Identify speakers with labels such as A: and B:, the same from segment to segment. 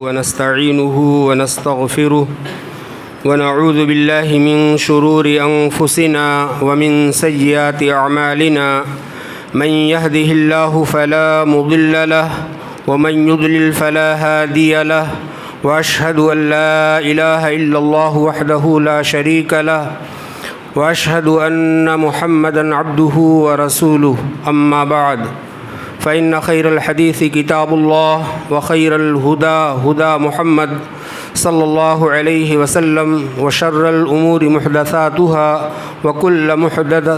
A: ونستعينه ونستغفره ونعوذ بالله من شرور أنفسنا ومن سيئات أعمالنا من يهده الله فلا مضل له ومن يضلل فلا هادي له وأشهد أن لا إله إلا الله وحده لا شريك له وأشهد أن محمدًا عبده ورسوله أما بعد فإن خير الحديث كتاب الله وخير الهدى هدى محمد صلى الله عليه وسلم وشر الأمور محدثاتها وكل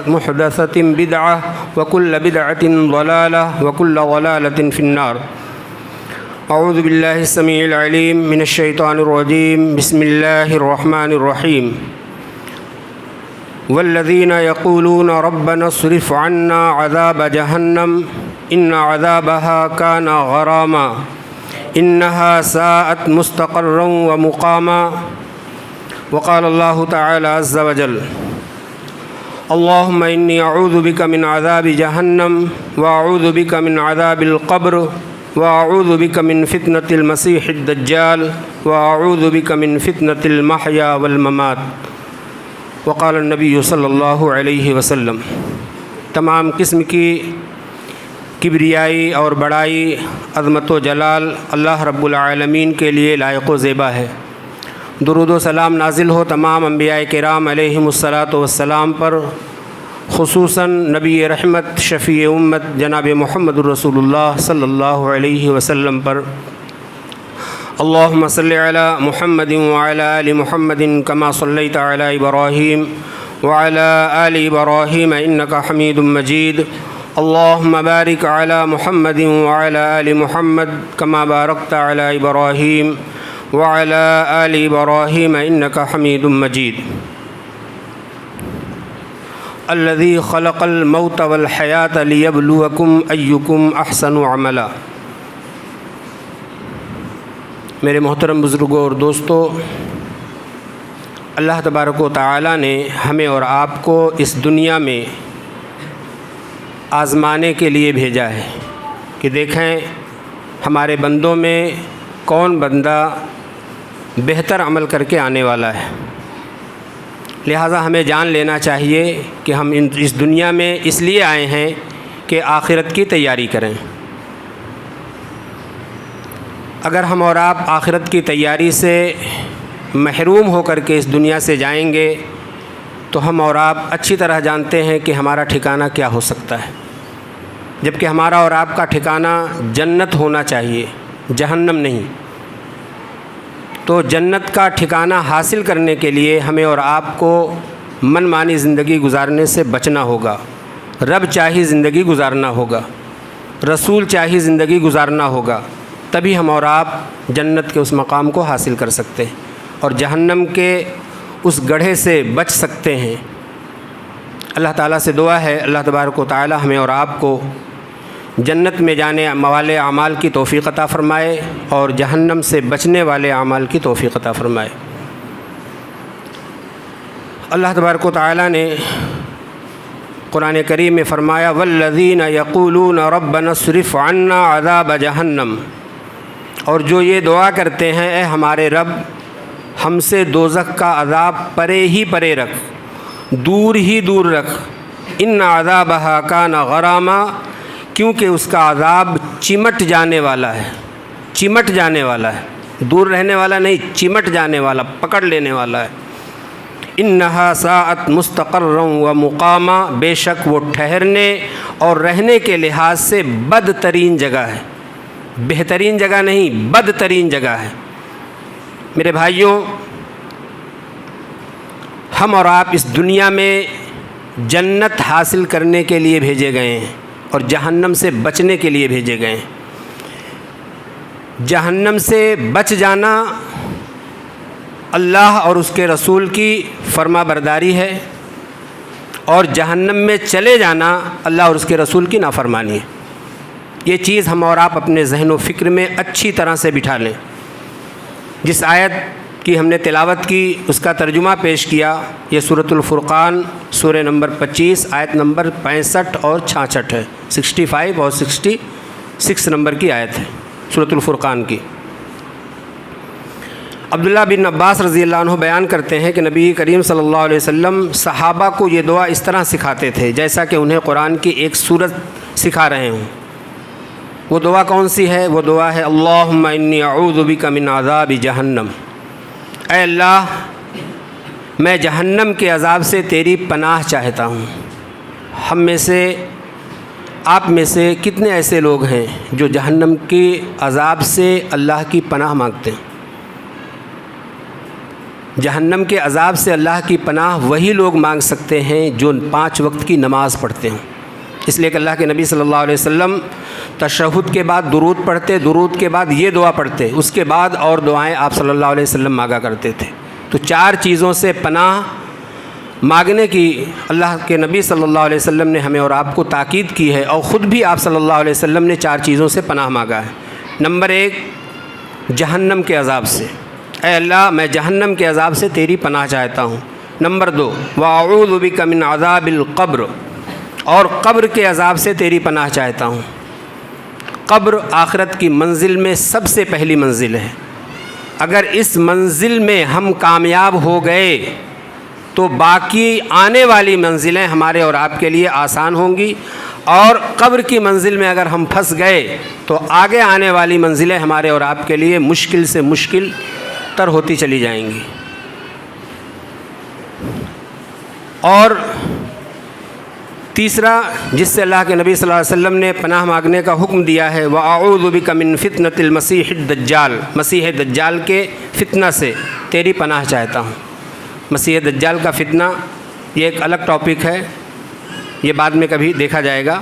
A: محدثة بدعة وكل بدعة ضلالة وكل ضلالة في النار. أعوذ بالله السميع العليم من الشيطان الرجيم. بسم الله الرحمن الرحيم. والذين يقولون ربنا اصرف عنا عذاب جهنم إن عذابها كان غراما إنها ساءت مستقرا ومقاما. وقال الله تعالى عز وجل: اللهم إني أعوذ بك من عذاب جهنم وأعوذ بك من عذاب القبر وأعوذ بك من فتنة المسيح الدجال وأعوذ بك من فتنة المحيا والممات. وقال النبی صلی اللہ علیہ وسلم. تمام قسم کی کبریائی اور بڑائی، عظمت و جلال اللہ رب العالمین کے لیے لائق و زیبا ہے. درود و سلام نازل ہو تمام انبیاء کرام علیہم الصلاۃ والسلام پر، خصوصاً نبی رحمت شفیع امت جناب محمد الرسول اللہ صلی اللہ علیہ وسلم پر. اللهم صل على محمد وعلى آل محمد كما صليت على إبراهيم وعلى آل إبراهيم إنك حميد مجيد. اللهم بارك على محمد وعلى آل محمد كما باركت على إبراهيم وعلى آل إبراهيم إنك حميد مجيد. الذي خلق الموت والحياة ليبلوكم أيكم أحسن عملا. میرے محترم بزرگوں اور دوستو، اللہ تبارک و تعالیٰ نے ہمیں اور آپ کو اس دنیا میں آزمانے کے لیے بھیجا ہے کہ دیکھیں ہمارے بندوں میں کون بندہ بہتر عمل کر کے آنے والا ہے. لہٰذا ہمیں جان لینا چاہیے کہ ہم اس دنیا میں اس لیے آئے ہیں کہ آخرت کی تیاری کریں. اگر ہم اور آپ آخرت کی تیاری سے محروم ہو کر کے اس دنیا سے جائیں گے تو ہم اور آپ اچھی طرح جانتے ہیں کہ ہمارا ٹھکانہ کیا ہو سکتا ہے. جبکہ ہمارا اور آپ کا ٹھکانہ جنت ہونا چاہیے، جہنم نہیں. تو جنت کا ٹھکانہ حاصل کرنے کے لیے ہمیں اور آپ کو من مانی زندگی گزارنے سے بچنا ہوگا. رب چاہی زندگی گزارنا ہوگا، رسول چاہی زندگی گزارنا ہوگا، تبھی ہم اور آپ جنت کے اس مقام کو حاصل کر سکتے ہیں اور جہنم کے اس گڑھے سے بچ سکتے ہیں. اللہ تعالیٰ سے دعا ہے اللہ تبارک و تعالیٰ ہمیں اور آپ کو جنت میں جانے والے اعمال کی توفیق عطا فرمائے اور جہنم سے بچنے والے اعمال کی توفیق عطا فرمائے. اللہ تبارک و تعالیٰ نے قرآن کریم میں فرمایا: والذین یقولون ربنا اصرف عنا عذاب جہنم. اور جو یہ دعا کرتے ہیں اے ہمارے رب ہم سے دوزخ کا عذاب پرے ہی پرے رکھ، دور ہی دور رکھ. ان عذابها کان غراما، کیونکہ اس کا عذاب چمٹ جانے والا ہے، چمٹ جانے والا ہے، دور رہنے والا نہیں، چمٹ جانے والا، پکڑ لینے والا ہے. انہا ساءت مستقرا ومقاما، بے شک وہ ٹھہرنے اور رہنے کے لحاظ سے بدترین جگہ ہے، بہترین جگہ نہیں، بدترین جگہ ہے. میرے بھائیوں، ہم اور آپ اس دنیا میں جنت حاصل کرنے کے لیے بھیجے گئے ہیں اور جہنم سے بچنے کے لیے بھیجے گئے ہیں. جہنم سے بچ جانا اللہ اور اس کے رسول کی فرما برداری ہے، اور جہنم میں چلے جانا اللہ اور اس کے رسول کی نافرمانی ہے. یہ چیز ہم اور آپ اپنے ذہن و فکر میں اچھی طرح سے بٹھا لیں. جس آیت کی ہم نے تلاوت کی اس کا ترجمہ پیش کیا، یہ سورۃ الفرقان سورہ نمبر 25 آیت نمبر 65 اور 66 ہے. 65 اور 66 نمبر کی آیت ہے سورۃ الفرقان کی. عبداللہ بن عباس رضی اللہ عنہ بیان کرتے ہیں کہ نبی کریم صلی اللہ علیہ وسلم صحابہ کو یہ دعا اس طرح سکھاتے تھے جیسا کہ انہیں قرآن کی ایک سورت سکھا رہے ہوں۔ وہ دعا کون سی ہے؟ وہ دعا ہے اللہم انی اعوذ بک من عذاب جہنم، اے اللہ میں جہنم کے عذاب سے تیری پناہ چاہتا ہوں۔ ہم میں سے، آپ میں سے کتنے ایسے لوگ ہیں جو جہنم کے عذاب سے اللہ کی پناہ مانگتے ہیں؟ جہنم کے عذاب سے اللہ کی پناہ وہی لوگ مانگ سکتے ہیں جو 5 وقت کی نماز پڑھتے ہیں۔ اس لیے کہ اللہ کے نبی صلی اللہ علیہ وسلم تشہد کے بعد درود پڑھتے، درود کے بعد یہ دعا پڑھتے، اس کے بعد اور دعائیں آپ صلی اللہ علیہ وسلم مانگا کرتے تھے۔ تو 4 چیزوں سے پناہ مانگنے کی اللہ کے نبی صلی اللہ علیہ وسلم نے ہمیں اور آپ کو تاکید کی ہے، اور خود بھی آپ صلی اللہ علیہ وسلم نے 4 چیزوں سے پناہ مانگا ہے۔ نمبر 1، جہنم کے عذاب سے، اے اللہ میں جہنم کے عذاب سے تیری پناہ چاہتا ہوں۔ نمبر 2، وَأَعُوذُ بِكَ مِنْ عَذَابِ الْقَبْرِ، اور قبر کے عذاب سے تیری پناہ چاہتا ہوں۔ قبر آخرت کی منزل میں سب سے پہلی منزل ہے۔ اگر اس منزل میں ہم کامیاب ہو گئے تو باقی آنے والی منزلیں ہمارے اور آپ کے لیے آسان ہوں گی، اور قبر کی منزل میں اگر ہم پھنس گئے تو آگے آنے والی منزلیں ہمارے اور آپ کے لیے مشکل سے مشکل تر ہوتی چلی جائیں گی۔ اور تیسرا، جس سے اللہ کے نبی صلی اللہ علیہ وسلم نے پناہ مانگنے کا حکم دیا ہے، وَأَعُوذُ بِكَ مِنْ فِتْنَةِ الْمَسِيحِ الدَّجَّالِ، مسیح دجال کے فتنہ سے تیری پناہ چاہتا ہوں۔ مسیح دجال کا فتنہ یہ ایک الگ ٹاپک ہے، یہ بعد میں کبھی دیکھا جائے گا،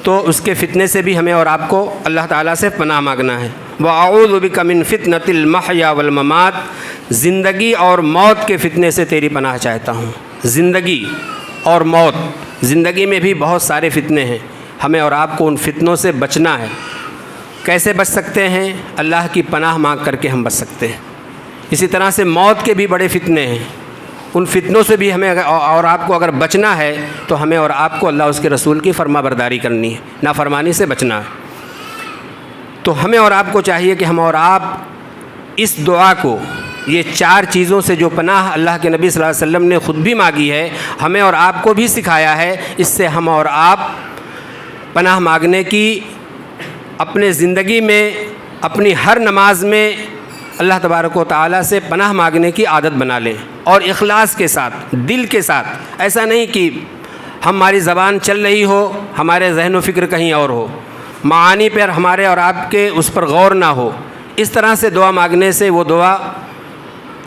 A: تو اس کے فتنے سے بھی ہمیں اور آپ کو اللہ تعالیٰ سے پناہ مانگنا ہے۔ وَأَعُوذُ بِكَ مِنْ فِتْنَةِ الْمَحْيَا وَالْمَمَاتِ، زندگی اور موت کے فتنے سے تیری پناہ چاہتا ہوں۔ زندگی اور موت، زندگی میں بھی بہت سارے فتنے ہیں، ہمیں اور آپ کو ان فتنوں سے بچنا ہے۔ کیسے بچ سکتے ہیں؟ اللہ کی پناہ مانگ کر کے ہم بچ سکتے ہیں۔ اسی طرح سے موت کے بھی بڑے فتنے ہیں، ان فتنوں سے بھی ہمیں اور آپ کو اگر بچنا ہے تو ہمیں اور آپ کو اللہ اس کے رسول کی فرما برداری کرنی ہے، نافرمانی سے بچنا ہے۔ تو ہمیں اور آپ کو چاہیے کہ ہم اور آپ اس دعا کو، یہ 4 چیزوں سے جو پناہ اللہ کے نبی صلی اللہ علیہ وسلم نے خود بھی مانگی ہے، ہمیں اور آپ کو بھی سکھایا ہے، اس سے ہم اور آپ پناہ مانگنے کی اپنے زندگی میں، اپنی ہر نماز میں اللہ تبارک و تعالیٰ سے پناہ مانگنے کی عادت بنا لیں، اور اخلاص کے ساتھ، دل کے ساتھ۔ ایسا نہیں کہ ہماری زبان چل رہی ہو، ہمارے ذہن و فکر کہیں اور ہو، معانی پر ہمارے اور آپ کے اس پر غور نہ ہو۔ اس طرح سے دعا مانگنے سے وہ دعا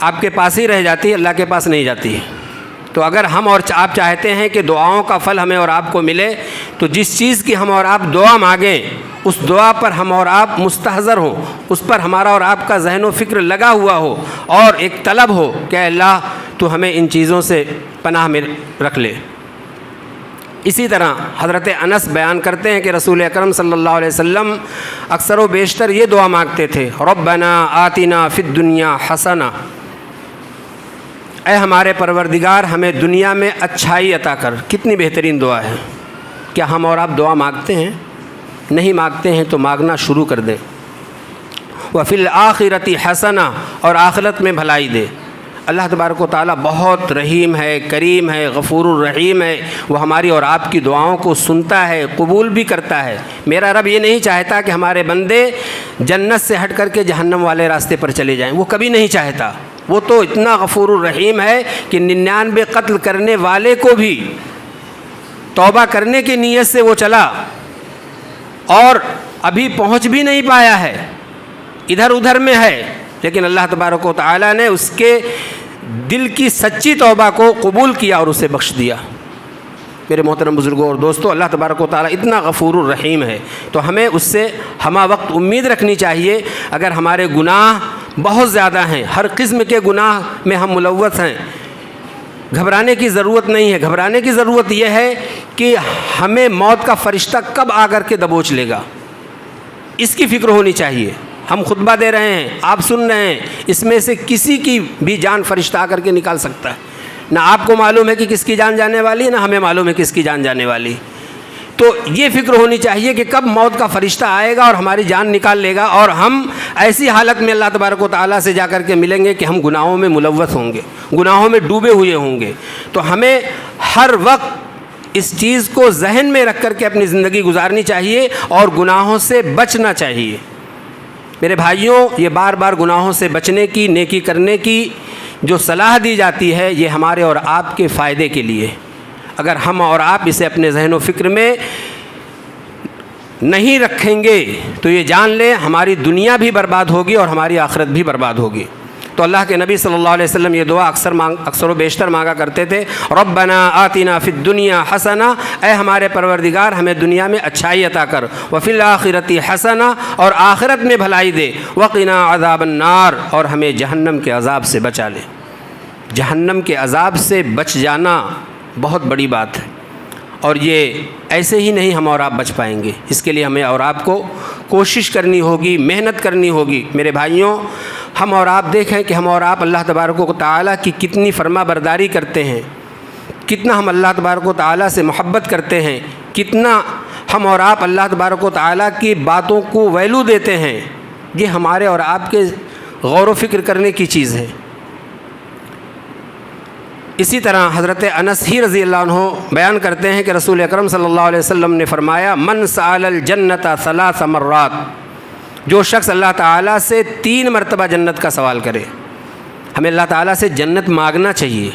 A: آپ کے پاس ہی رہ جاتی ہے، اللہ کے پاس نہیں جاتی ہے۔ تو اگر ہم اور آپ چاہتے ہیں کہ دعاؤں کا پھل ہمیں اور آپ کو ملے، تو جس چیز کی ہم اور آپ دعا مانگیں، اس دعا پر ہم اور آپ مستحضر ہوں، اس پر ہمارا اور آپ کا ذہن و فکر لگا ہوا ہو، اور ایک طلب ہو کہ اے اللہ تو ہمیں ان چیزوں سے پناہ میں رکھ لے۔ اسی طرح حضرت انس بیان کرتے ہیں کہ رسول اکرم صلی اللہ علیہ وسلم اکثر و بیشتر یہ دعا مانگتے تھے، ربنا آتنا فی الدنیا حسنہ، اے ہمارے پروردگار ہمیں دنیا میں اچھائی عطا کر۔ کتنی بہترین دعا ہے! کیا ہم اور آپ دعا مانگتے ہیں؟ نہیں مانگتے ہیں تو مانگنا شروع کر دیں۔ وفی الآخرۃ حسنہ، اور آخرت میں بھلائی دے۔ اللہ تبارک و تعالیٰ بہت رحیم ہے، کریم ہے، غفور الرحیم ہے، وہ ہماری اور آپ کی دعاؤں کو سنتا ہے، قبول بھی کرتا ہے۔ میرا رب یہ نہیں چاہتا کہ ہمارے بندے جنت سے ہٹ کر کے جہنم والے راستے پر چلے جائیں، وہ کبھی نہیں چاہتا۔ وہ تو اتنا غفور الرحیم ہے کہ 99 قتل کرنے والے کو بھی توبہ کرنے کی نیت سے وہ چلا، اور ابھی پہنچ بھی نہیں پایا ہے، ادھر ادھر میں ہے، لیکن اللہ تبارک و تعالیٰ نے اس کے دل کی سچی توبہ کو قبول کیا اور اسے بخش دیا۔ میرے محترم بزرگوں اور دوستوں، اللہ تبارک و تعالیٰ اتنا غفور الرحیم ہے، تو ہمیں اس سے ہمہ وقت امید رکھنی چاہیے۔ اگر ہمارے گناہ بہت زیادہ ہیں، ہر قسم کے گناہ میں ہم ملوث ہیں، گھبرانے کی ضرورت نہیں ہے۔ گھبرانے کی ضرورت یہ ہے کہ ہمیں موت کا فرشتہ کب آ کر کے دبوچ لے گا، اس کی فکر ہونی چاہیے۔ ہم خطبہ دے رہے ہیں، آپ سن رہے ہیں، اس میں سے کسی کی بھی جان فرشتہ آ کر کے نکال سکتا ہے۔ نہ آپ کو معلوم ہے کہ کس کی جان جانے والی ہے، نہ ہمیں معلوم ہے کس کی جان جانے والی۔ تو یہ فکر ہونی چاہیے کہ کب موت کا فرشتہ آئے گا اور ہماری جان نکال لے گا، اور ہم ایسی حالت میں اللہ تبارک و تعالیٰ سے جا کر کے ملیں گے کہ ہم گناہوں میں ملوث ہوں گے، گناہوں میں ڈوبے ہوئے ہوں گے۔ تو ہمیں ہر وقت اس چیز کو ذہن میں رکھ کر کے اپنی زندگی گزارنی چاہیے اور گناہوں سے بچنا چاہیے۔ میرے بھائیوں، یہ بار بار گناہوں سے بچنے کی، نیکی کرنے کی جو صلاح دی جاتی ہے، یہ ہمارے اور آپ کے فائدے کے لیے۔ اگر ہم اور آپ اسے اپنے ذہن و فکر میں نہیں رکھیں گے تو یہ جان لیں ہماری دنیا بھی برباد ہوگی اور ہماری آخرت بھی برباد ہوگی۔ تو اللہ کے نبی صلی اللہ علیہ وسلم یہ دعا اکثر و بیشتر مانگا کرتے تھے، ربنا آتنا فی الدنیا حسنہ، اے ہمارے پروردگار ہمیں دنیا میں اچھائی عطا کر، وفی الآخرۃ حسنہ، اور آخرت میں بھلائی دے، وقنا عذاب النار، اور ہمیں جہنم کے عذاب سے بچا لے۔ جہنم کے عذاب سے بچ جانا بہت بڑی بات ہے، اور یہ ایسے ہی نہیں ہم اور آپ بچ پائیں گے، اس کے لیے ہمیں اور آپ کو کوشش کرنی ہوگی، محنت کرنی ہوگی۔ میرے بھائیوں، ہم اور آپ دیکھیں کہ ہم اور آپ اللہ تبارک و تعالیٰ کی کتنی فرما برداری کرتے ہیں، کتنا ہم اللہ تبارک و تعالیٰ سے محبت کرتے ہیں، کتنا ہم اور آپ اللہ تبارک و تعالیٰ کی باتوں کو ویلو دیتے ہیں۔ یہ ہمارے اور آپ کے غور و فکر کرنے کی چیز ہے۔ اسی طرح حضرت انس ہی رضی اللہ عنہ بیان کرتے ہیں کہ رسول اکرم صلی اللہ علیہ وسلم نے فرمایا، من سأل الجنت 3 مرات، جو شخص اللہ تعالیٰ سے 3 مرتبہ جنت کا سوال کرے۔ ہمیں اللہ تعالیٰ سے جنت مانگنا چاہیے۔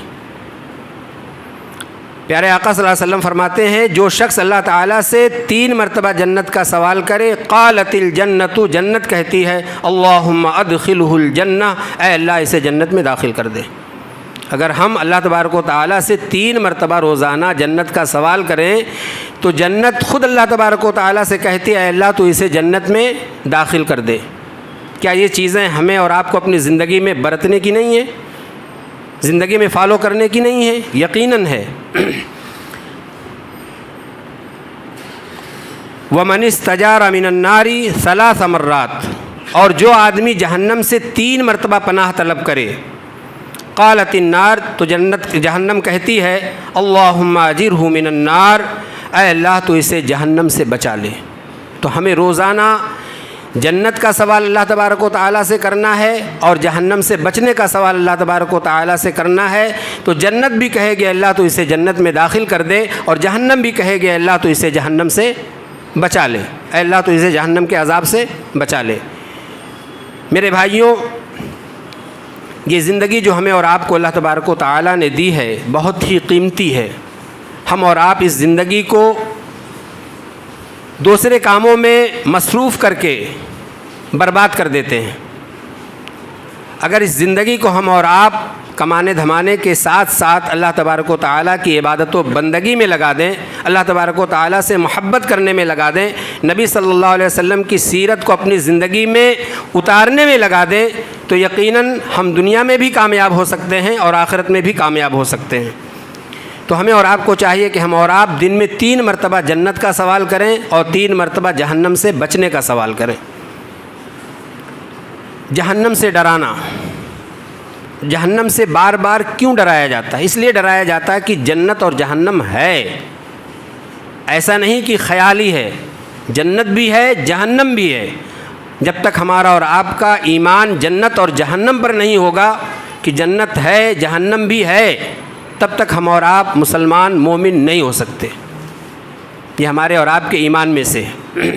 A: پیارے آقا صلی اللہ علیہ وسلم فرماتے ہیں، جو شخص اللہ تعالیٰ سے 3 مرتبہ جنت کا سوال کرے، قالت الجنت، جنت کہتی ہے، اللہم ادخلہ الجنہ، اے اللہ اسے جنت میں داخل کر دے۔ اگر ہم اللہ تبارک و تعالیٰ سے 3 مرتبہ روزانہ جنت کا سوال کریں تو جنت خود اللہ تبارک و تعالیٰ سے کہتی ہے، اے اللہ تو اسے جنت میں داخل کر دے۔ کیا یہ چیزیں ہمیں اور آپ کو اپنی زندگی میں برتنے کی نہیں ہیں، زندگی میں فالو کرنے کی نہیں ہیں؟ یقیناً ہے۔ وَمَنِ اسْتَجَارَ مِنَ النَّارِ 3 مرات، اور جو آدمی جہنم سے 3 مرتبہ پناہ طلب کرے، قالت النار، تو جہنم کہتی ہے، اللہم اجرہ من النار، اے اللہ تو اسے جہنم سے بچا لے۔ تو ہمیں روزانہ جنت کا سوال اللہ تبارک و تعالیٰ سے کرنا ہے اور جہنم سے بچنے کا سوال اللہ تبارک و تعالیٰ سے کرنا ہے۔ تو جنت بھی کہے گی اللہ تو اسے جنت میں داخل کر دے، اور جہنم بھی کہے گی اللہ تو اسے جہنم سے بچا لے، اے اللہ تو اسے جہنم کے عذاب سے بچا لے۔ میرے بھائیوں، یہ زندگی جو ہمیں اور آپ کو اللہ تبارک و تعالیٰ نے دی ہے بہت ہی قیمتی ہے۔ ہم اور آپ اس زندگی کو دوسرے کاموں میں مصروف کر کے برباد کر دیتے ہیں۔ اگر اس زندگی کو ہم اور آپ کمانے دھمانے کے ساتھ ساتھ اللہ تبارک و تعالیٰ کی عبادت و بندگی میں لگا دیں، اللہ تبارک و تعالیٰ سے محبت کرنے میں لگا دیں، نبی صلی اللہ علیہ وسلم کی سیرت کو اپنی زندگی میں اتارنے میں لگا دیں، تو یقیناً ہم دنیا میں بھی کامیاب ہو سکتے ہیں اور آخرت میں بھی کامیاب ہو سکتے ہیں۔ تو ہمیں اور آپ کو چاہیے کہ ہم اور آپ دن میں 3 مرتبہ جنت کا سوال کریں اور 3 مرتبہ جہنم سے بچنے کا سوال کریں۔ جہنم سے ڈرانا، جہنم سے بار بار کیوں ڈرایا جاتا ہے؟ اس لیے ڈرایا جاتا ہے کہ جنت اور جہنم ہے، ایسا نہیں کہ خیالی ہے، جنت بھی ہے جہنم بھی ہے۔ جب تک ہمارا اور آپ کا ایمان جنت اور جہنم پر نہیں ہوگا کہ جنت ہے جہنم بھی ہے، تب تک ہم اور آپ مسلمان مومن نہیں ہو سکتے۔ یہ ہمارے اور آپ کے ایمان میں سے ہے۔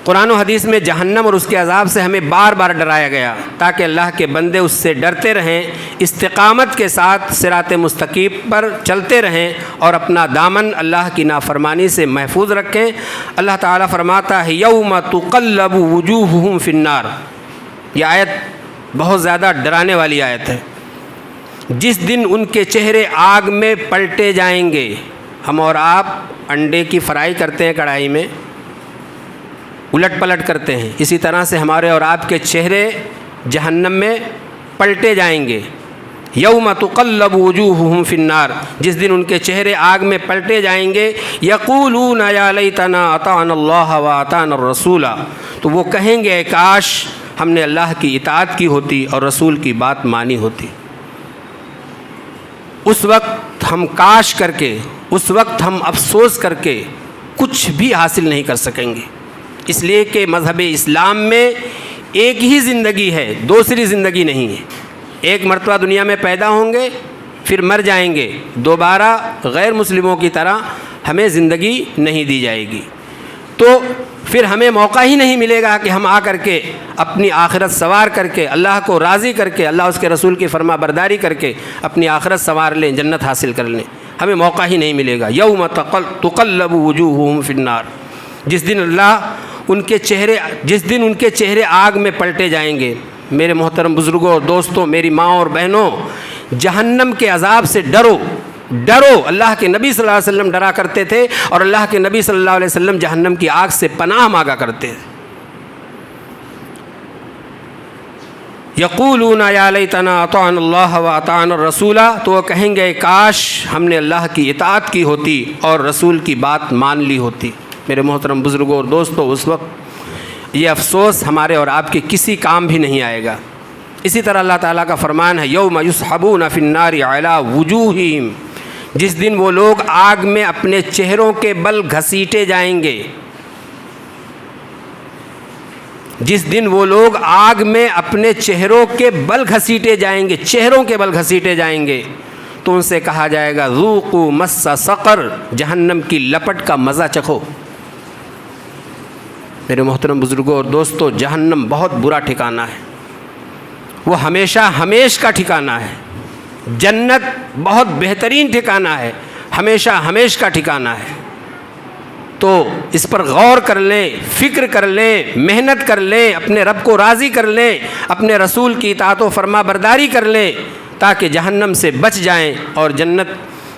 A: قرآن و حدیث میں جہنم اور اس کے عذاب سے ہمیں بار بار ڈرایا گیا تاکہ اللہ کے بندے اس سے ڈرتے رہیں، استقامت کے ساتھ صراط مستقیم پر چلتے رہیں اور اپنا دامن اللہ کی نافرمانی سے محفوظ رکھیں۔ اللہ تعالیٰ فرماتا ہے، یوم تقلب وجوہہم فی النار، یہ آیت بہت زیادہ ڈرانے والی آیت ہے۔ جس دن ان کے چہرے آگ میں پلٹے جائیں گے۔ ہم اور آپ انڈے کی فرائی کرتے ہیں کڑھائی میں، الٹ پلٹ کرتے ہیں، اسی طرح سے ہمارے اور آپ کے چہرے جہنم میں پلٹے جائیں گے۔ یوم تقلب وجوہہم فی النار، جس دن ان کے چہرے آگ میں پلٹے جائیں گے، یقولون یا لیتنا اطعنا اللہ واطعنا الرسول، تو وہ کہیں گے کاش ہم نے اللہ کی اطاعت کی ہوتی اور رسول کی بات مانی ہوتی۔ اس وقت ہم کاش کر کے اس وقت ہم افسوس کر کے کچھ بھی حاصل نہیں کر سکیں گے، اس لیے کہ مذہب اسلام میں ایک ہی زندگی ہے، دوسری زندگی نہیں ہے۔ ایک مرتبہ دنیا میں پیدا ہوں گے، پھر مر جائیں گے، دوبارہ غیر مسلموں کی طرح ہمیں زندگی نہیں دی جائے گی، تو پھر ہمیں موقع ہی نہیں ملے گا کہ ہم آ کر کے اپنی آخرت سوار کر کے اللہ کو راضی کر کے، اللہ اس کے رسول کی فرما برداری کر کے اپنی آخرت سوار لیں، جنت حاصل کر لیں، ہمیں موقع ہی نہیں ملے گا۔ یوم تقلب وجوہہم فی النار، جس دن ان کے چہرے آگ میں پلٹے جائیں گے۔ میرے محترم بزرگوں اور دوستوں، میری ماں اور بہنوں، جہنم کے عذاب سے ڈرو، اللہ کے نبی صلی اللہ علیہ وسلم ڈرا کرتے تھے، اور اللہ کے نبی صلی اللہ علیہ وسلم جہنم کی آگ سے پناہ مانگا کرتے تھے۔ یقولون یا لیتنا اطعنا اللہ واطعنا الرسول، تو وہ کہیں گے کاش ہم نے اللہ کی اطاعت کی ہوتی اور رسول کی بات مان لی ہوتی۔ میرے محترم بزرگوں اور دوستوں، اس وقت یہ افسوس ہمارے اور آپ کے کسی کام بھی نہیں آئے گا۔ اسی طرح اللہ تعالیٰ کا فرمان ہے یوم یسحبون فی النار علی وجوہہم، جس دن وہ لوگ آگ میں اپنے چہروں کے بل گھسیٹے جائیں گے، جس دن وہ لوگ آگ میں اپنے چہروں کے بل گھسیٹے جائیں گے، چہروں کے بل گھسیٹے جائیں گے، تو ان سے کہا جائے گا ذوقوا مس سقر، جہنم کی لپٹ کا مزہ چکھو۔ میرے محترم بزرگوں اور دوستوں، جہنم بہت برا ٹھکانہ ہے، وہ ہمیشہ ہمیش کا ٹھکانہ ہے۔ جنت بہت بہترین ٹھکانہ ہے، ہمیشہ ہمیش کا ٹھکانہ ہے۔ تو اس پر غور کر لیں، فکر کر لیں، محنت کر لیں، اپنے رب کو راضی کر لیں، اپنے رسول کی اطاعت و فرما برداری کر لیں، تاکہ جہنم سے بچ جائیں اور جنت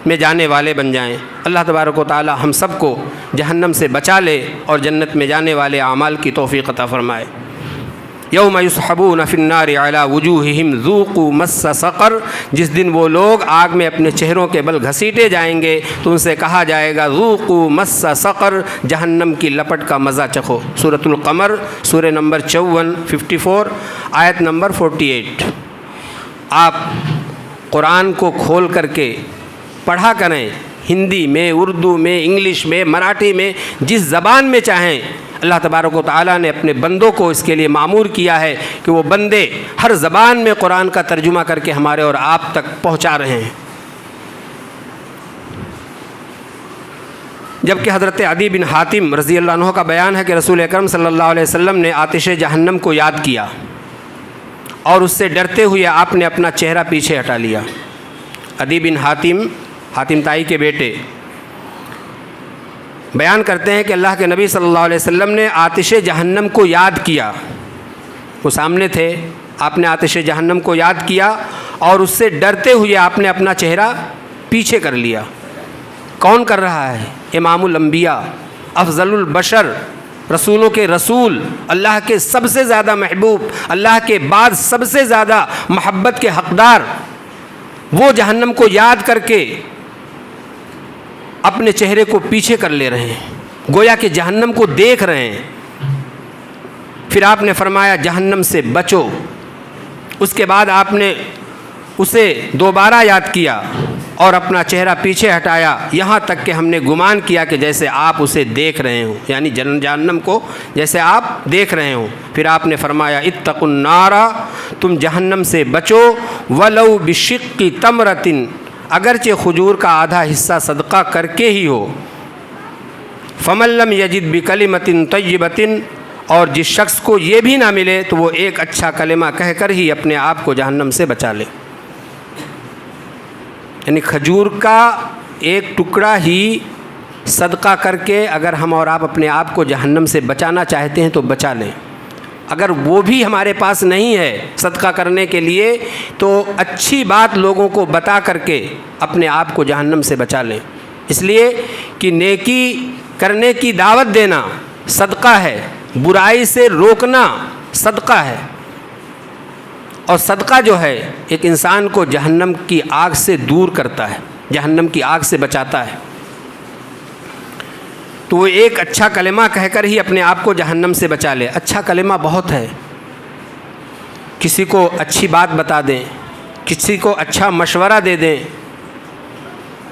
A: میں جانے والے بن جائیں۔ اللہ تبارک و تعالی ہم سب کو جہنم سے بچا لے اور جنت میں جانے والے اعمال کی توفیق عطا فرمائے۔ یوم یسحبون فی النار علی وجوہہم ذوقوا مس سقر، جس دن وہ لوگ آگ میں اپنے چہروں کے بل گھسیٹے جائیں گے تو ان سے کہا جائے گا ذوقوا مس سقر، جہنم کی لپٹ کا مزہ چکھو۔ سورۃ القمر، سورہ نمبر 54 آیت نمبر 48۔ آپ قرآن کو کھول کر کے پڑھا کریں، ہندی میں، اردو میں، انگلش میں، مراٹھی میں، جس زبان میں چاہیں۔ اللہ تبارک و تعالیٰ نے اپنے بندوں کو اس کے لیے مامور کیا ہے کہ وہ بندے ہر زبان میں قرآن کا ترجمہ کر کے ہمارے اور آپ تک پہنچا رہے ہیں۔ جبکہ حضرت عدی بن حاتم رضی اللہ عنہ کا بیان ہے کہ رسول اکرم صلی اللہ علیہ وسلم نے آتش جہنم کو یاد کیا اور اس سے ڈرتے ہوئے آپ نے اپنا چہرہ پیچھے ہٹا لیا۔ عدی بن حاتم تائی کے بیٹے بیان کرتے ہیں کہ اللہ کے نبی صلی اللہ علیہ وسلم نے آتش جہنم کو یاد کیا، وہ سامنے تھے، آپ نے آتش جہنم کو یاد کیا اور اس سے ڈرتے ہوئے آپ نے اپنا چہرہ پیچھے کر لیا۔ کون کر رہا ہے؟ امام الانبیاء، افضل البشر، رسولوں کے رسول، اللہ کے سب سے زیادہ محبوب، اللہ کے بعد سب سے زیادہ محبت کے حقدار، وہ جہنم کو یاد کر کے اپنے چہرے کو پیچھے کر لے رہے ہیں، گویا کہ جہنم کو دیکھ رہے ہیں۔ پھر آپ نے فرمایا جہنم سے بچو۔ اس کے بعد آپ نے اسے دوبارہ یاد کیا اور اپنا چہرہ پیچھے ہٹایا، یہاں تک کہ ہم نے گمان کیا کہ جیسے آپ اسے دیکھ رہے ہوں، یعنی جہنم کو جیسے آپ دیکھ رہے ہوں۔ پھر آپ نے فرمایا اتقوا النار، تم جہنم سے بچو، ولو بشق تمرۃ، اگرچہ کھجور کا آدھا حصہ صدقہ کر کے ہی ہو۔ فمن لم یجد بکلمۃ طیبۃ، اور جس شخص کو یہ بھی نہ ملے تو وہ ایک اچھا کلمہ کہہ کر ہی اپنے آپ کو جہنم سے بچا لے۔ یعنی کھجور کا ایک ٹکڑا ہی صدقہ کر کے اگر ہم اور آپ اپنے آپ کو جہنم سے بچانا چاہتے ہیں تو بچا لیں۔ اگر وہ بھی ہمارے پاس نہیں ہے صدقہ کرنے کے لیے تو اچھی بات لوگوں کو بتا کر کے اپنے آپ کو جہنم سے بچا لیں، اس لیے کہ نیکی کرنے کی دعوت دینا صدقہ ہے، برائی سے روکنا صدقہ ہے، اور صدقہ جو ہے ایک انسان کو جہنم کی آگ سے دور کرتا ہے، جہنم کی آگ سے بچاتا ہے۔ تو وہ ایک اچھا کلمہ کہہ کر ہی اپنے آپ کو جہنم سے بچا لے۔ اچھا کلمہ بہت ہے، کسی کو اچھی بات بتا دیں، کسی کو اچھا مشورہ دے دیں،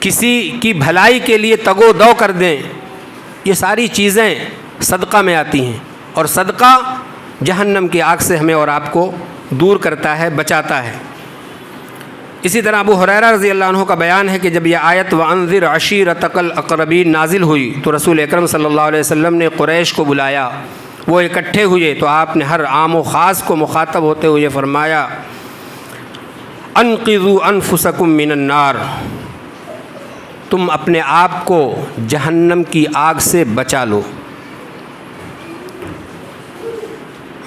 A: کسی کی بھلائی کے لیے تگ و دو کر دیں، یہ ساری چیزیں صدقہ میں آتی ہیں، اور صدقہ جہنم کی آگ سے ہمیں اور آپ کو دور کرتا ہے، بچاتا ہے۔ اسی طرح ابو ہریرہ رضی اللہ عنہ کا بیان ہے کہ جب یہ آیت وَأَنذِرْ عَشِيرَتَكَ الْأَقْرَبِينَ نازل ہوئی تو رسول اکرم صلی اللہ علیہ وسلم نے قریش کو بلایا، وہ اکٹھے ہوئے تو آپ نے ہر عام و خاص کو مخاطب ہوتے ہوئے فرمایا انقذوا انفسکم من النار، تم اپنے آپ کو جہنم کی آگ سے بچا لو۔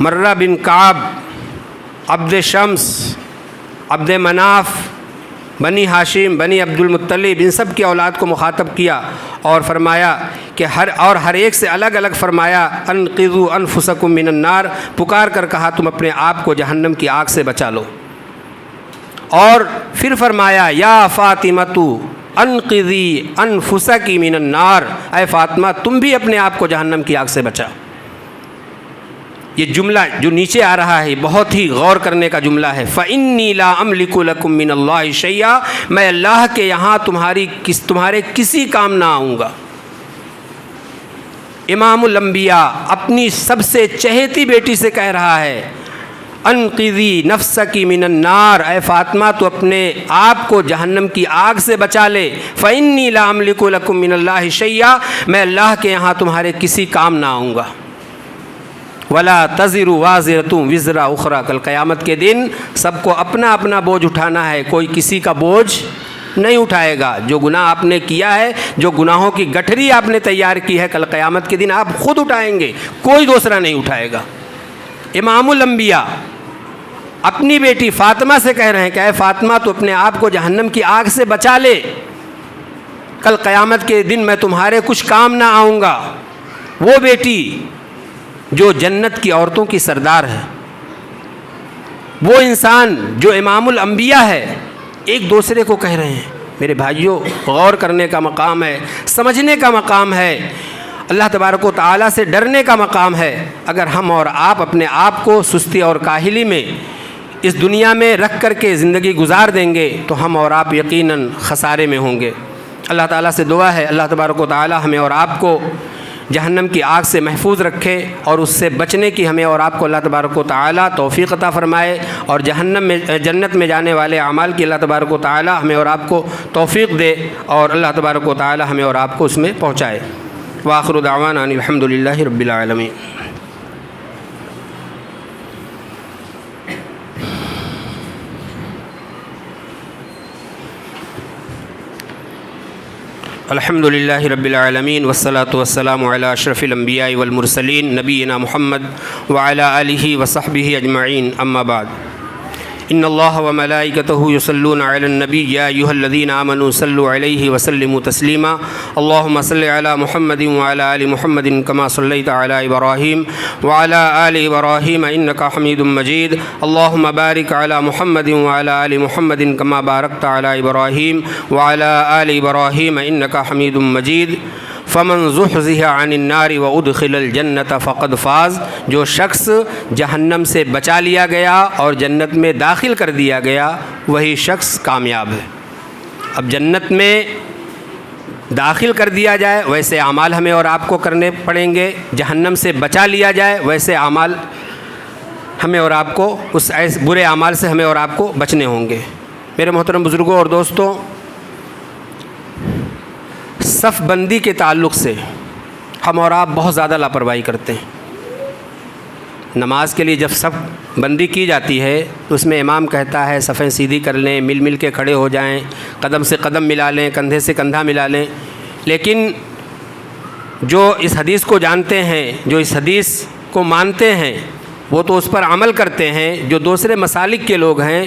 A: مرہ بن کعب، عبد شمس، عبد مناف، بنی ہاشم، بنی عبد المطلب، ان سب کی اولاد کو مخاطب کیا اور فرمایا کہ ہر ایک سے الگ الگ فرمایا انقذوا انفسکم من النار، پکار کر کہا تم اپنے آپ کو جہنم کی آگ سے بچا لو۔ اور پھر فرمایا یا فاطمۃ انقذی انفسکی من النار، اے فاطمہ تم بھی اپنے آپ کو جہنم کی آگ سے بچا۔ یہ جملہ جو نیچے آ رہا ہے بہت ہی غور کرنے کا جملہ ہے۔ فَإِنِّي لَا أَمْلِكُ لَكُم مِّنَ اللَّهِ شَيْئًا، میں اللہ کے یہاں تمہارے کسی کام نہ آؤں گا۔ امام الانبیاء اپنی سب سے چہیتی بیٹی سے کہہ رہا ہے انقذی نفسکی من النار، اے فاطمہ تو اپنے آپ کو جہنم کی آگ سے بچا لے۔ فَإِنِّي لَا أَمْلِكُ لَكُم مِّنَ اللَّهِ شَيْئًا، میں اللہ کے یہاں تمہارے کسی کام نہ آؤں گا۔ وَلَا تَزِرُ وَازِرَةٌ وِزْرَ أُخْرَىٰ، کل قیامت کے دن سب کو اپنا اپنا بوجھ اٹھانا ہے، کوئی کسی کا بوجھ نہیں اٹھائے گا۔ جو گناہ آپ نے کیا ہے، جو گناہوں کی گٹھری آپ نے تیار کی ہے، کل قیامت کے دن آپ خود اٹھائیں گے، کوئی دوسرا نہیں اٹھائے گا۔ امام الانبیاء اپنی بیٹی فاطمہ سے کہہ رہے ہیں کہ اے فاطمہ تو اپنے آپ کو جہنم کی آگ سے بچا لے، کل قیامت کے دن میں تمہارے کچھ کام نہ آؤں گا۔ وہ بیٹی جو جنت کی عورتوں کی سردار ہے، وہ انسان جو امام الانبیاء ہے، ایک دوسرے کو کہہ رہے ہیں۔ میرے بھائیوں، غور کرنے کا مقام ہے، سمجھنے کا مقام ہے، اللہ تبارک و تعالیٰ سے ڈرنے کا مقام ہے۔ اگر ہم اور آپ اپنے آپ کو سستی اور کاہلی میں اس دنیا میں رکھ کر کے زندگی گزار دیں گے تو ہم اور آپ یقیناً خسارے میں ہوں گے۔ اللہ تعالیٰ سے دعا ہے اللہ تبارک و تعالیٰ ہمیں اور آپ کو جہنم کی آگ سے محفوظ رکھے، اور اس سے بچنے کی ہمیں اور آپ کو اللہ تبارک و تعالیٰ توفیق عطا فرمائے، اور جنت میں جانے والے اعمال کی اللہ تبارک و تعالیٰ ہمیں اور آپ کو توفیق دے، اور اللہ تبارک و تعالیٰ ہمیں اور آپ کو اس میں پہنچائے۔ وآخر دعوانا ان الحمد للہ رب العالمین۔ الحمد للہ رب العالمین والصلاة والسلام علی اشرف الانبیاء والمرسلین نبینا محمد وعلی آلہ وصحبہ اجمعین، اما بعد۔ ان اللہ وملائکتہ یصلون علی النبی یا ایھا الذین آمنوا صلوا علیہ وسلموا تسلیما۔ اللہم صل علی محمد وعلی آل محمد کما صلیت علی ابراہیم وعلی آل ابراہیم انک حمید مجید۔ اللہم بارک علی محمد وعلی آل محمد کما بارکت علی ابراہیم وعلی آل ابراہیم انک حمید مجید۔ فمن زحزح عن النار وادخل الجنۃ فقد فاز، جو شخص جہنم سے بچا لیا گیا اور جنت میں داخل کر دیا گیا وہی شخص کامیاب ہے۔ اب جنت میں داخل کر دیا جائے ویسے اعمال ہمیں اور آپ کو کرنے پڑیں گے، جہنم سے بچا لیا جائے ویسے اعمال ہمیں اور آپ کو اس ایسے برے اعمال سے ہمیں اور آپ کو بچنے ہوں گے۔ میرے محترم بزرگوں اور دوستوں، صف بندی کے تعلق سے ہم اور آپ بہت زیادہ لاپرواہی کرتے ہیں۔ نماز کے لیے جب صف بندی کی جاتی ہے تو اس میں امام کہتا ہے صفیں سیدھی کر لیں، مل مل کے کھڑے ہو جائیں، قدم سے قدم ملا لیں، کندھے سے کندھا ملا لیں، لیکن جو اس حدیث کو جانتے ہیں، جو اس حدیث کو مانتے ہیں، وہ تو اس پر عمل کرتے ہیں۔ جو دوسرے مسالک کے لوگ ہیں،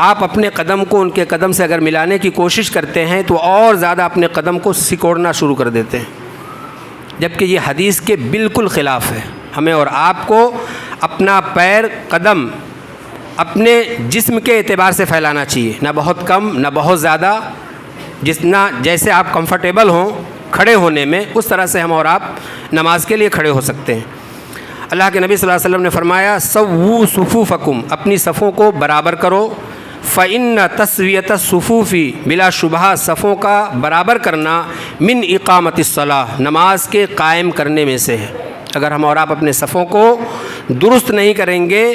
A: آپ اپنے قدم کو ان کے قدم سے اگر ملانے کی کوشش کرتے ہیں تو اور زیادہ اپنے قدم کو سکوڑنا شروع کر دیتے ہیں، جبکہ یہ حدیث کے بالکل خلاف ہے۔ ہمیں اور آپ کو اپنا پیر قدم اپنے جسم کے اعتبار سے پھیلانا چاہیے، نہ بہت کم نہ بہت زیادہ، جیسے آپ کمفرٹیبل ہوں کھڑے ہونے میں اس طرح سے ہم اور آپ نماز کے لیے کھڑے ہو سکتے ہیں۔ اللہ کے نبی صلی اللہ علیہ وسلم نے فرمایا سووا صفوفکم، اپنی صفوں کو برابر کرو۔ فإن تسویۃ الصفوف بلا شبہ صفوں کا برابر کرنا من اقامت الصلاۃ نماز کے قائم کرنے میں سے ہے۔ اگر ہم اور آپ اپنے صفوں کو درست نہیں کریں گے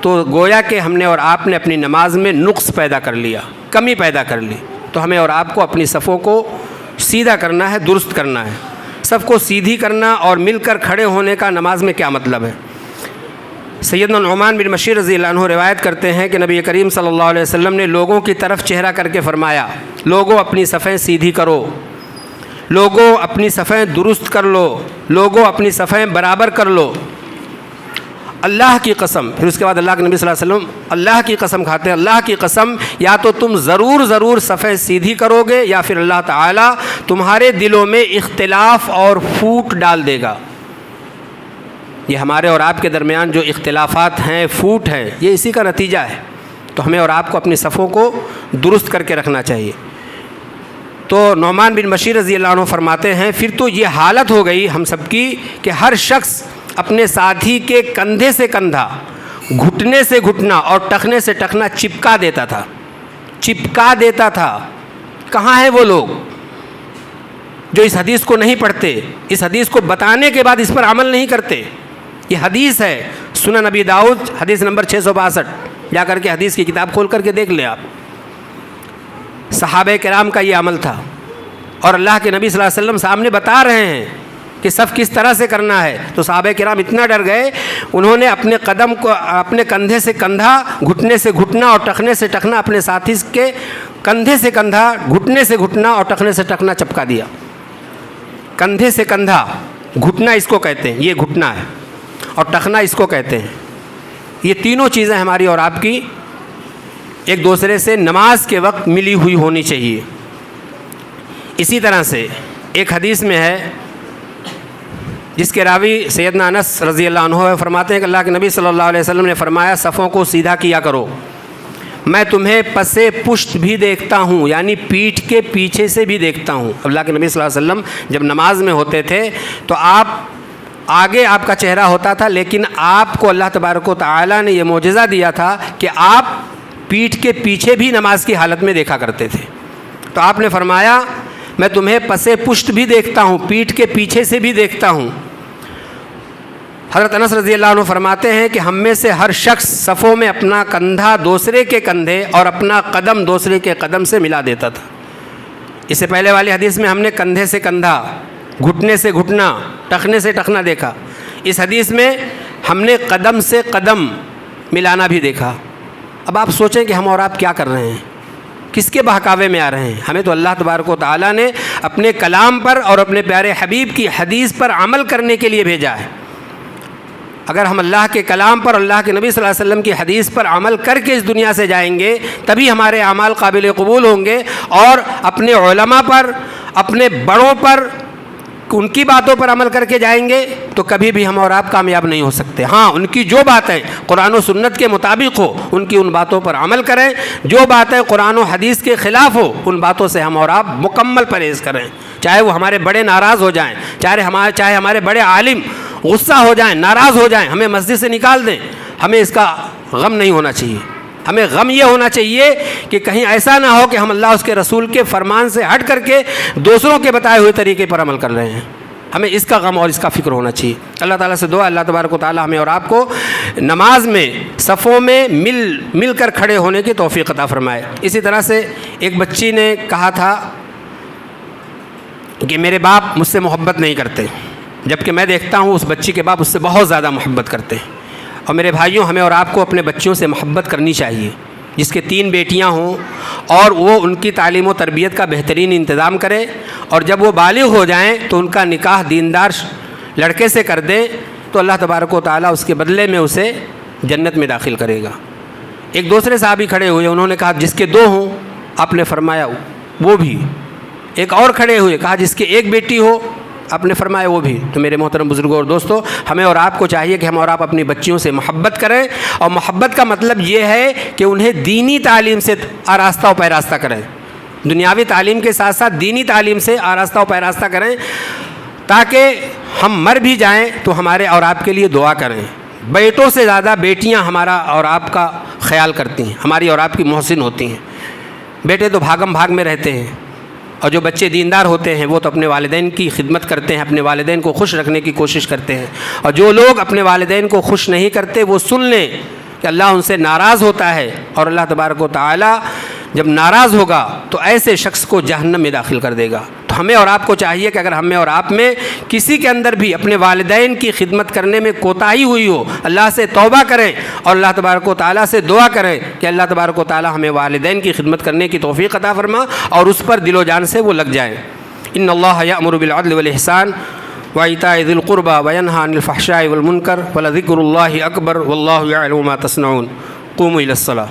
A: تو گویا کہ ہم نے اور آپ نے اپنی نماز میں نقص پیدا کر لیا، کمی پیدا کر لی۔ تو ہمیں اور آپ کو اپنی صفوں کو سیدھا کرنا ہے، درست کرنا ہے۔ صف کو سیدھی کرنا اور مل کر کھڑے ہونے کا نماز میں کیا مطلب ہے؟ سیدنا نعمان بن بشیر رضی اللہ عنہ روایت کرتے ہیں کہ نبی کریم صلی اللہ علیہ وسلم نے لوگوں کی طرف چہرہ کر کے فرمایا، لوگوں اپنی صفیں سیدھی کرو، لوگوں اپنی صفیں درست کر لو، لوگوں اپنی صفیں برابر کر لو۔ اللہ کی قسم، پھر اس کے بعد اللہ کے نبی صلی اللہ علیہ وسلم اللہ کی قسم کھاتے ہیں، اللہ کی قسم یا تو تم ضرور صفیں سیدھی کرو گے یا پھر اللہ تعالیٰ تمہارے دلوں میں اختلاف اور پھوٹ ڈال دے گا۔ یہ ہمارے اور آپ کے درمیان جو اختلافات ہیں، پھوٹ ہیں، یہ اسی کا نتیجہ ہے۔ تو ہمیں اور آپ کو اپنی صفوں کو درست کر کے رکھنا چاہیے۔ تو نعمان بن بشیر رضی اللہ عنہ فرماتے ہیں پھر تو یہ حالت ہو گئی ہم سب کی کہ ہر شخص اپنے ساتھی کے کندھے سے کندھا، گھٹنے سے گھٹنا اور ٹخنے سے ٹخنا چپکا دیتا تھا۔ کہاں ہیں وہ لوگ جو اس حدیث کو نہیں پڑھتے، اس حدیث کو بتانے کے بعد اس پر عمل نہیں کرتے؟ یہ حدیث ہے، سنن نبی داؤد حدیث نمبر 662، جا کر کے حدیث کی کتاب کھول کر کے دیکھ لیں آپ۔ صحابہ کرام کا یہ عمل تھا، اور اللہ کے نبی صلی اللہ علیہ وسلم سامنے بتا رہے ہیں کہ صف کس طرح سے کرنا ہے۔ تو صحابہ کرام اتنا ڈر گئے، انہوں نے اپنے قدم کو اپنے کندھے سے کندھا، گھٹنے سے گھٹنا اور ٹخنے سے ٹخنا اپنے ساتھی کے کندھے سے کندھا، گھٹنے سے گھٹنا اور ٹخنے سے ٹخنا چپکا دیا۔ کندھے سے کندھا، گھٹنا اس کو کہتے ہیں، یہ گھٹنا ہے، اور ٹخنا اس کو کہتے ہیں۔ یہ تینوں چیزیں ہماری اور آپ کی ایک دوسرے سے نماز کے وقت ملی ہوئی ہونی چاہیے۔ اسی طرح سے ایک حدیث میں ہے جس کے راوی سیدنا انس رضی اللہ عنہ فرماتے ہیں کہ اللہ کے نبی صلی اللہ علیہ وسلم نے فرمایا صفوں کو سیدھا کیا کرو، میں تمہیں پس پشت بھی دیکھتا ہوں، یعنی پیٹھ کے پیچھے سے بھی دیکھتا ہوں۔ اللہ کے نبی صلی اللہ علیہ وسلم جب نماز میں ہوتے تھے تو آگے آپ کا چہرہ ہوتا تھا، لیکن آپ کو اللہ تبارک و تعالیٰ نے یہ معجزہ دیا تھا کہ آپ پیٹھ کے پیچھے بھی نماز کی حالت میں دیکھا کرتے تھے۔ تو آپ نے فرمایا میں تمہیں پس پشت بھی دیکھتا ہوں، پیٹھ کے پیچھے سے بھی دیکھتا ہوں۔ حضرت انس رضی اللہ عنہ فرماتے ہیں کہ ہم میں سے ہر شخص صفوں میں اپنا کندھا دوسرے کے کندھے اور اپنا قدم دوسرے کے قدم سے ملا دیتا تھا۔ اس سے پہلے والی حدیث میں ہم نے کندھے سے کندھا، گھٹنے سے گھٹنا، ٹخنے سے ٹخنا دیکھا۔ اس حدیث میں ہم نے قدم سے قدم ملانا بھی دیکھا۔ اب آپ سوچیں کہ ہم اور آپ کیا کر رہے ہیں، کس کے بہکاوے میں آ رہے ہیں؟ ہمیں تو اللہ تبارک و تعالیٰ نے اپنے کلام پر اور اپنے پیارے حبیب کی حدیث پر عمل کرنے کے لیے بھیجا ہے۔ اگر ہم اللہ کے کلام پر، اللہ کے نبی صلی اللہ علیہ وسلم کی حدیث پر عمل کر کے اس دنیا سے جائیں گے، تبھی ہمارے اعمال قابل قبول ہوں گے، اور اپنے علماء پر، اپنے بڑوں پر، ان کی باتوں پر عمل کر کے جائیں گے تو کبھی بھی ہم اور آپ کامیاب نہیں ہو سکتے۔ ہاں، ان کی جو باتیں قرآن و سنت کے مطابق ہو ان باتوں پر عمل کریں، جو باتیں قرآن و حدیث کے خلاف ہو ان باتوں سے ہم اور آپ مکمل پرہیز کریں، چاہے وہ ہمارے بڑے ناراض ہو جائیں، چاہے ہمارے بڑے عالم غصہ ہو جائیں، ناراض ہو جائیں، ہمیں مسجد سے نکال دیں، ہمیں اس کا غم نہیں ہونا چاہیے۔ ہمیں غم یہ ہونا چاہیے کہ کہیں ایسا نہ ہو کہ ہم اللہ اس کے رسول کے فرمان سے ہٹ کر کے دوسروں کے بتائے ہوئے طریقے پر عمل کر رہے ہیں۔ ہمیں اس کا غم اور اس کا فکر ہونا چاہیے۔ اللہ تعالیٰ سے دعا، اللہ تبارک و تعالیٰ ہمیں اور آپ کو نماز میں صفوں میں مل کر کھڑے ہونے کی توفیق عطا فرمائے۔ اسی طرح سے ایک بچی نے کہا تھا کہ میرے باپ مجھ سے محبت نہیں کرتے، جبکہ میں دیکھتا ہوں اس بچی کے باپ اس سے بہت زیادہ محبت کرتے ہیں۔ اور میرے بھائیوں، ہمیں اور آپ کو اپنے بچوں سے محبت کرنی چاہیے۔ جس کے 3 بیٹیاں ہوں اور وہ ان کی تعلیم و تربیت کا بہترین انتظام کرے، اور جب وہ بالغ ہو جائیں تو ان کا نکاح دیندار لڑکے سے کر دیں، تو اللہ تبارک و تعالیٰ اس کے بدلے میں اسے جنت میں داخل کرے گا۔ ایک دوسرے صحابی کھڑے ہوئے، انہوں نے کہا جس کے 2 ہوں، آپ نے فرمایا وہ بھی۔ ایک اور کھڑے ہوئے، کہا جس کے 1 بیٹی ہو، آپ نے فرمایا وہ بھی۔ تو میرے محترم بزرگوں اور دوستوں، ہمیں اور آپ کو چاہیے کہ ہم اور آپ اپنی بچیوں سے محبت کریں، اور محبت کا مطلب یہ ہے کہ انہیں دینی تعلیم سے آراستہ و پیراستہ کریں، دنیاوی تعلیم کے ساتھ ساتھ دینی تعلیم سے آراستہ و پیراستہ کریں، تاکہ ہم مر بھی جائیں تو ہمارے اور آپ کے لیے دعا کریں۔ بیٹوں سے زیادہ بیٹیاں ہمارا اور آپ کا خیال کرتی ہیں، ہماری اور آپ کی محسن ہوتی ہیں۔ بیٹے تو بھاگم بھاگ میں رہتے ہیں، اور جو بچے دیندار ہوتے ہیں وہ تو اپنے والدین کی خدمت کرتے ہیں، اپنے والدین کو خوش رکھنے کی کوشش کرتے ہیں، اور جو لوگ اپنے والدین کو خوش نہیں کرتے وہ سن لیں کہ اللہ ان سے ناراض ہوتا ہے، اور اللہ تبارک و تعالی جب ناراض ہوگا تو ایسے شخص کو جہنم میں داخل کر دے گا۔ تو ہمیں اور آپ کو چاہیے کہ اگر ہمیں اور آپ میں کسی کے اندر بھی اپنے والدین کی خدمت کرنے میں کوتاہی ہوئی ہو، اللہ سے توبہ کریں اور اللہ تبارک و تعالیٰ سے دعا کریں کہ اللہ تبارک و تعالیٰ ہمیں والدین کی خدمت کرنے کی توفیق عطا فرما اور اس پر دل و جان سے وہ لگ جائیں۔ ان اللہ یأمر بالعدل والإحسان وإيتاء ذي القربى وينهى عن الفحشاء والمنكر ولذكر الله أكبر والله يعلم ما تصنعون۔ قوموا إلى الصلاة۔